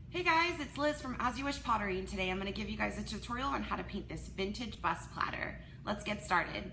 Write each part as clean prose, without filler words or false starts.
Hey guys, it's Liz from As You Wish Pottery, and today I'm going to give you guys a tutorial on how to paint this vintage bus platter. Let's get started.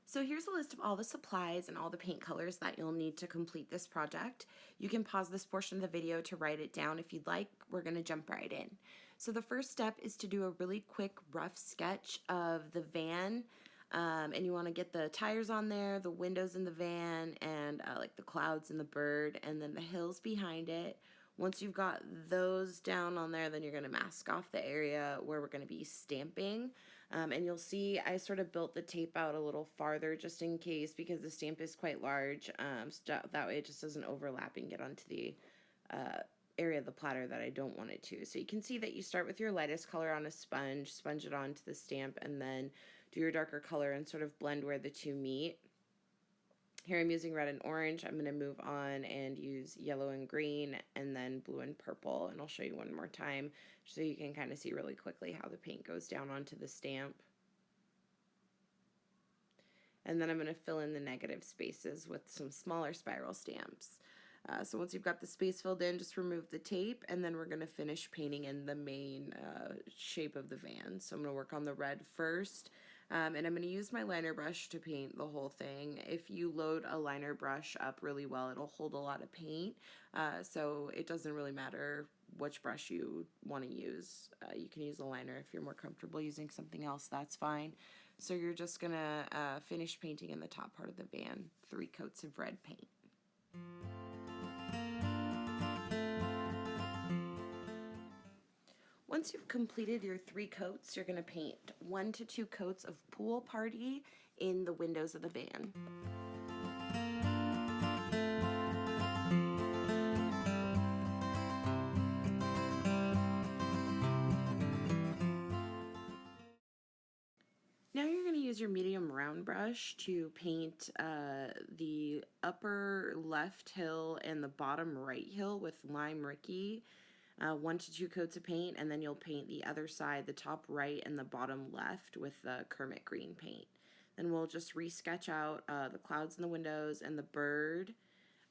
So here's a list of all the supplies and all the paint colors that you'll need to complete this project. You can pause this portion of the video to write it down if you'd like. We're going to jump right in. So the first step is to do a really quick rough sketch of the van. And you want to get the tires on there, the windows in the van, and like the clouds and the bird, and then the hills behind it. Once you've got those down on there, then you're going to mask off the area where we're going to be stamping. And you'll see I sort of built the tape out a little farther just in case, because the stamp is quite large. So that way it just doesn't overlap and get onto the area of the platter that I don't want it to. So you can see that you start with your lightest color on a sponge it onto the stamp, and then do your darker color and sort of blend where the two meet. Here I'm using red and orange. I'm going to move on and use yellow and green, and then blue and purple, and I'll show you one more time so you can kind of see really quickly how the paint goes down onto the stamp. And then I'm going to fill in the negative spaces with some smaller spiral stamps. So once you've got the space filled in, just remove the tape, and then we're going to finish painting in the main shape of the van. So I'm going to work on the red first, and I'm going to use my liner brush to paint the whole thing. If you load a liner brush up really well, it'll hold a lot of paint, so it doesn't really matter which brush you want to use. You can use a liner. If you're more comfortable using something else, that's fine. So you're just going to finish painting in the top part of the van, 3 coats of red paint. Once you've completed your 3 coats, you're going to paint 1 to 2 coats of Pool Party in the windows of the van. Now you're going to use your medium round brush to paint the upper left hill and the bottom right hill with Lime Ricky. 1 to 2 coats of paint, and then you'll paint the other side, the top right and the bottom left, with the Kermit green paint. Then we'll just re-sketch out the clouds in the windows and the bird,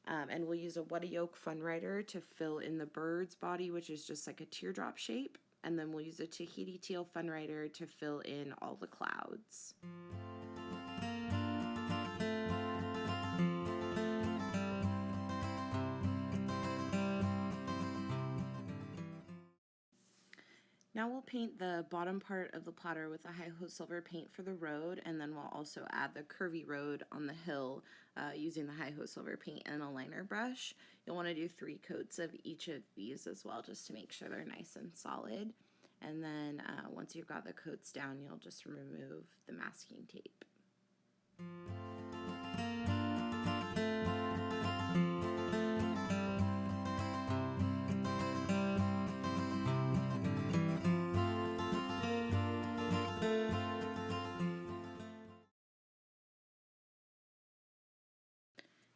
and we'll use a What a Yolk Fun Writer to fill in the bird's body, which is just like a teardrop shape, and then we'll use a Tahiti Teal Fun Writer to fill in all the clouds. Now we'll paint the bottom part of the platter with a Hi-Ho Silver paint for the road, and then we'll also add the curvy road on the hill using the Hi-Ho Silver paint and a liner brush. You'll want to do 3 coats of each of these as well, just to make sure they're nice and solid. And then once you've got the coats down, you'll just remove the masking tape.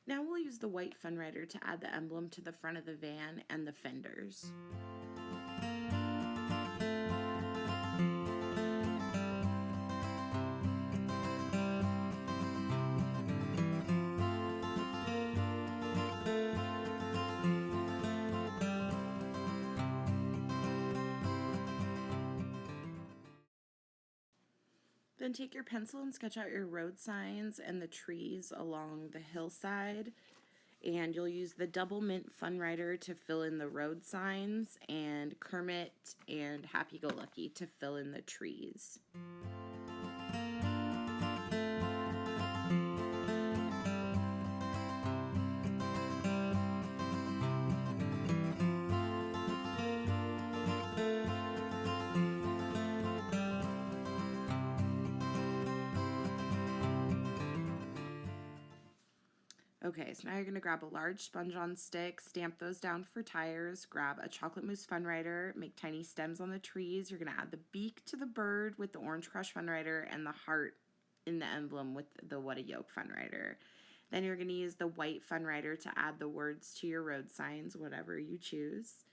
Now we'll use the white Fun Writer to add the emblem to the front of the van and the fenders. Then take your pencil and sketch out your road signs and the trees along the hillside. And you'll use the Double Mint Fun Writer to fill in the road signs, and Kermit and Happy Go Lucky to fill in the trees. Okay, so now you're going to grab a large sponge on stick, stamp those down for tires, grab a chocolate mousse Fun Writer, make tiny stems on the trees. You're going to add the beak to the bird with the Orange Crush Fun Writer, and the heart in the emblem with the What a Yolk Fun Writer. Then you're going to use the white Fun Writer to add the words to your road signs, whatever you choose.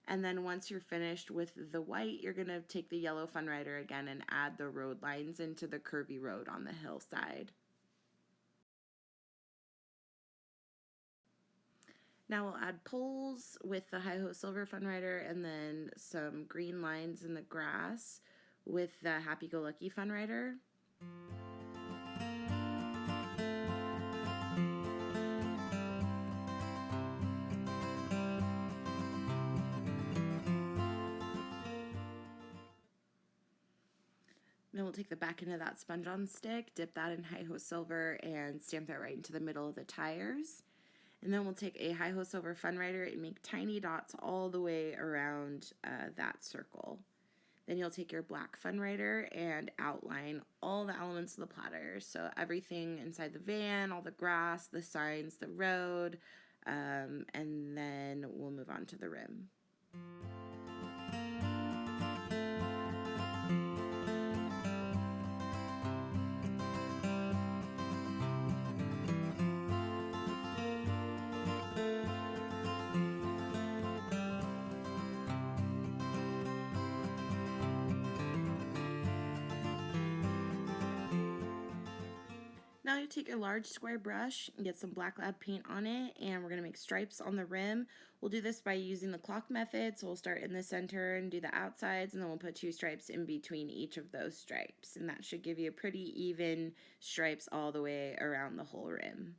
And then once you're finished with the white, you're going to take the yellow Fun Writer again and add the road lines into the curvy road on the hillside. Now we'll add poles with the Hi-Ho Silver Fun Writer and then some green lines in the grass with the Happy-Go-Lucky Fun Writer. Then we'll take the back end of that sponge on stick, dip that in Hi-Ho Silver, and stamp that right into the middle of the tires. And then we'll take a Hi-Ho Silver Fun Writer and make tiny dots all the way around that circle. Then you'll take your black Fun Writer and outline all the elements of the platter. So everything inside the van, all the grass, the signs, the road, and then we'll move on to the rim. Now you take a large square brush and get some black lab paint on it, and we're going to make stripes on the rim. We'll do this by using the clock method, so we'll start in the center and do the outsides, and then we'll put 2 stripes in between each of those stripes, and that should give you a pretty even stripes all the way around the whole rim.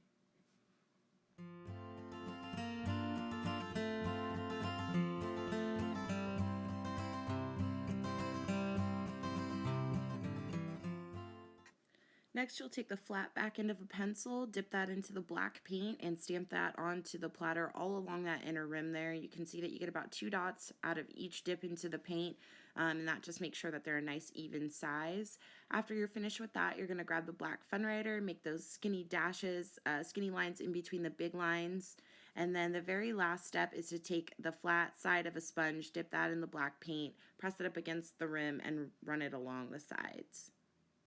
Next, you'll take the flat back end of a pencil, dip that into the black paint, and stamp that onto the platter all along that inner rim there. You can see that you get about 2 dots out of each dip into the paint, and that just makes sure that they're a nice even size. After you're finished with that, you're going to grab the black Fun Writer, make those skinny dashes, skinny lines in between the big lines, and then the very last step is to take the flat side of a sponge, dip that in the black paint, press it up against the rim, and run it along the sides.